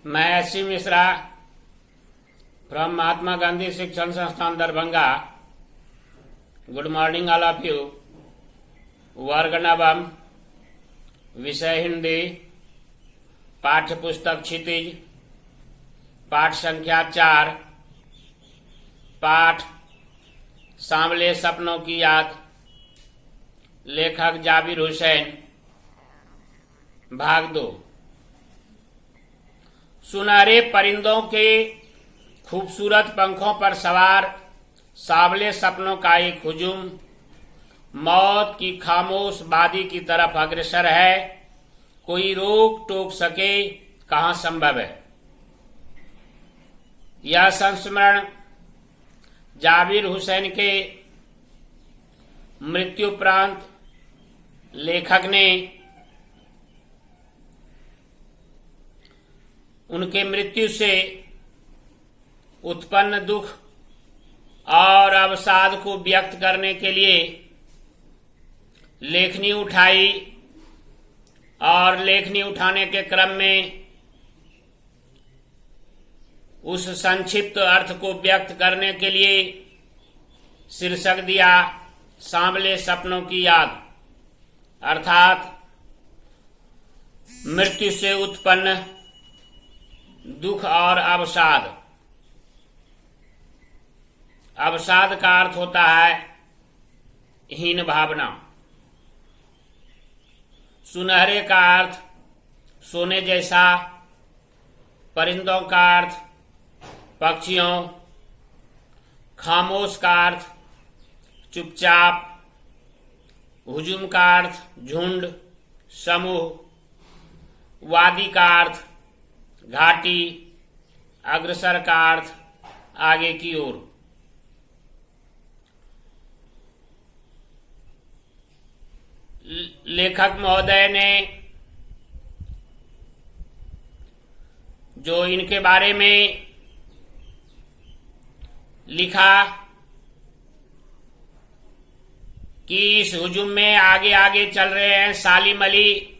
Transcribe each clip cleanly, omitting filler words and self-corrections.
मैं SC. Mishra from Mahatma Gandhi शिक्षण संस्थान Darbhanga. Good morning all of you. वर्ग नवम, विषय हिंदी, पाठ्य पुस्तक क्षितिज, पाठ संख्या 4, पाठ सांवले सपनों की याद, लेखक जाबिर हुसैन, भाग 2। सुनहरे परिंदों के खूबसूरत पंखों पर सवार सांवले सपनों का एक हुजूम मौत की खामोश वादी की तरफ अग्रसर है। कोई रोक टोक सके कहाँ संभव है। यह संस्मरण जाबिर हुसैन के मृत्युपरांत लेखक ने उनके मृत्यु से उत्पन्न दुख और अवसाद को व्यक्त करने के लिए लेखनी उठाई और लेखनी उठाने के क्रम में उस संक्षिप्त अर्थ को व्यक्त करने के लिए शीर्षक दिया सांवले सपनों की याद, अर्थात मृत्यु से उत्पन्न दुख और अवसाद। अवसाद का अर्थ होता है हीन भावना। सुनहरे का अर्थ सोने जैसा, परिंदों का अर्थ पक्षियों, खामोश का अर्थ चुपचाप, हुजूम का अर्थ झुंड समूह, वादी का अर्थ घाटी, अग्रसर का अर्थ आगे की ओर। लेखक महोदय ने जो इनके बारे में लिखा कि इस हुजूम में आगे आगे चल रहे हैं सालिम अली,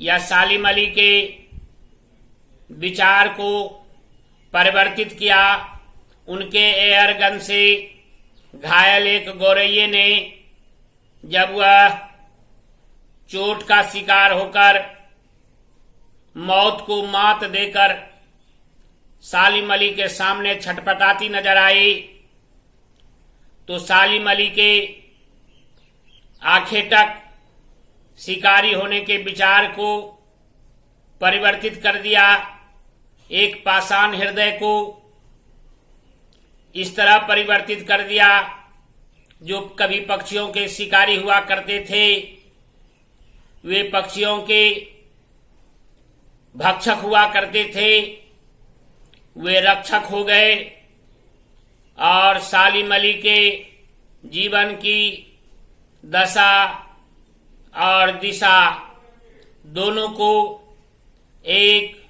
या सालिम अली के विचार को परिवर्तित किया। उनके एयर गन से घायल एक गौरैये ने जब वह चोट का शिकार होकर मौत को मात देकर सालिम अली के सामने छटपटाती नजर आई, तो सालिम अली के आखेटक शिकारी होने के विचार को परिवर्तित कर दिया। एक पाषाण हृदय को इस तरह परिवर्तित कर दिया, जो कभी पक्षियों के शिकारी हुआ करते थे वे पक्षियों के भक्षक हुआ करते थे, वे रक्षक हो गए और सालिम अली के जीवन की दशा और दिशा दोनों को एक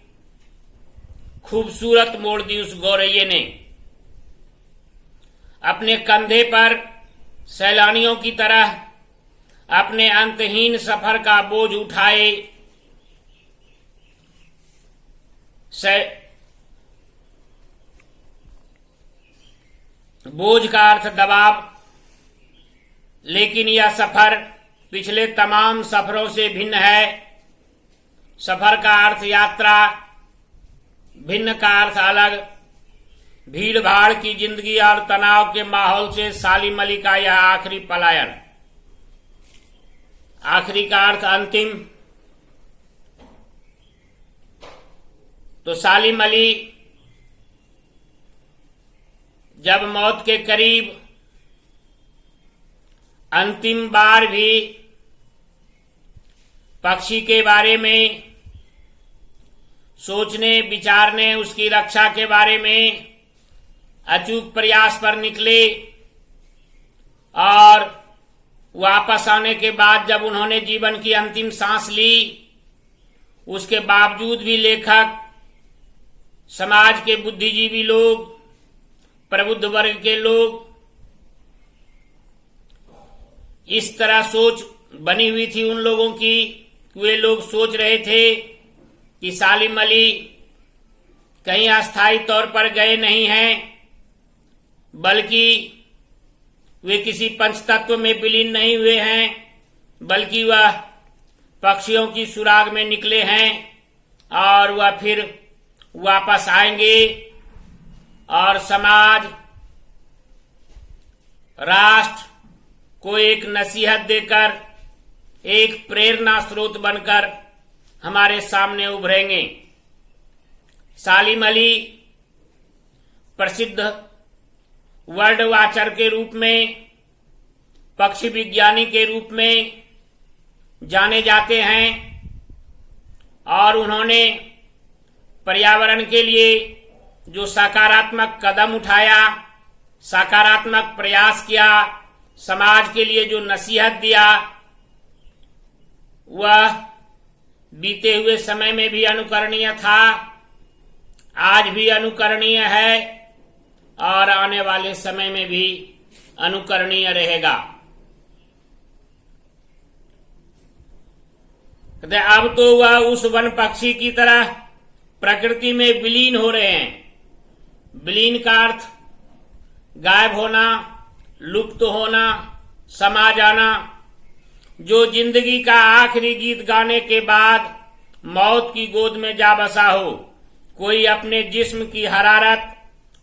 खूबसूरत मोड़ दी उस गौरैये ने। अपने कंधे पर सैलानियों की तरह अपने अंतहीन सफर का बोझ उठाए बोझ का अर्थ दबाव, लेकिन यह सफर पिछले तमाम सफरों से भिन्न है। सफर का अर्थ यात्रा, भिन्न का अर्थ अलग। भीड़ भाड़ की जिंदगी और तनाव के माहौल से सालिम अली का यह आखिरी पलायन। आखिरी का अर्थ अंतिम। तो सालिम अली जब मौत के करीब अंतिम बार भी पक्षी के बारे में सोचने विचारने, उसकी रक्षा के बारे में अचूक प्रयास पर निकले, और वापस आने के बाद जब उन्होंने जीवन की अंतिम सांस ली, उसके बावजूद भी लेखक समाज के बुद्धिजीवी लोग, प्रबुद्ध वर्ग के लोग, इस तरह सोच बनी हुई थी उन लोगों की। वे लोग सोच रहे थे कि सालिम अली कहीं अस्थायी तौर पर गए नहीं हैं, बल्कि वे किसी पंचतत्व में विलीन नहीं हुए हैं, बल्कि वह पक्षियों की सुराग में निकले हैं और वह फिर वापस आएंगे और समाज, राष्ट्र को एक नसीहत देकर, एक प्रेरणा स्रोत बनकर हमारे सामने उभरेंगे। सालिम अली प्रसिद्ध वर्ल्ड वाचर के रूप में, पक्षी विज्ञानी के रूप में जाने जाते हैं और उन्होंने पर्यावरण के लिए जो सकारात्मक कदम उठाया, सकारात्मक प्रयास किया, समाज के लिए जो नसीहत दिया, वह बीते हुए समय में भी अनुकरणीय था, आज भी अनुकरणीय है और आने वाले समय में भी अनुकरणीय रहेगा। अब तो वह उस वन पक्षी की तरह प्रकृति में विलीन हो रहे हैं। विलीन का अर्थ गायब होना, लुप्त होना, समा जाना। जो जिंदगी का आखिरी गीत गाने के बाद मौत की गोद में जा बसा हो, कोई अपने जिस्म की हरारत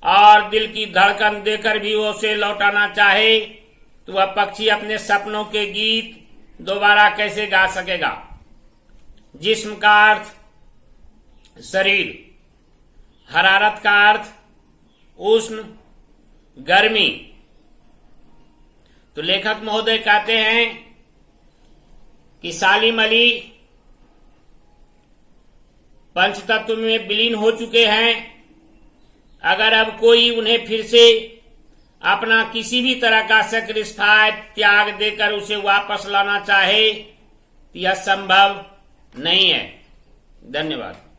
और दिल की धड़कन देकर भी उसे लौटाना चाहे, तो वह पक्षी अपने सपनों के गीत दोबारा कैसे गा सकेगा। जिस्म का अर्थ शरीर, हरारत का अर्थ उष्ण, गर्मी। तो लेखक महोदय कहते हैं कि सालिम अली पंचतत्व में विलीन हो चुके हैं। अगर अब कोई उन्हें फिर से अपना किसी भी तरह का सैक्रिफाइस, त्याग देकर उसे वापस लाना चाहे, यह संभव नहीं है। धन्यवाद।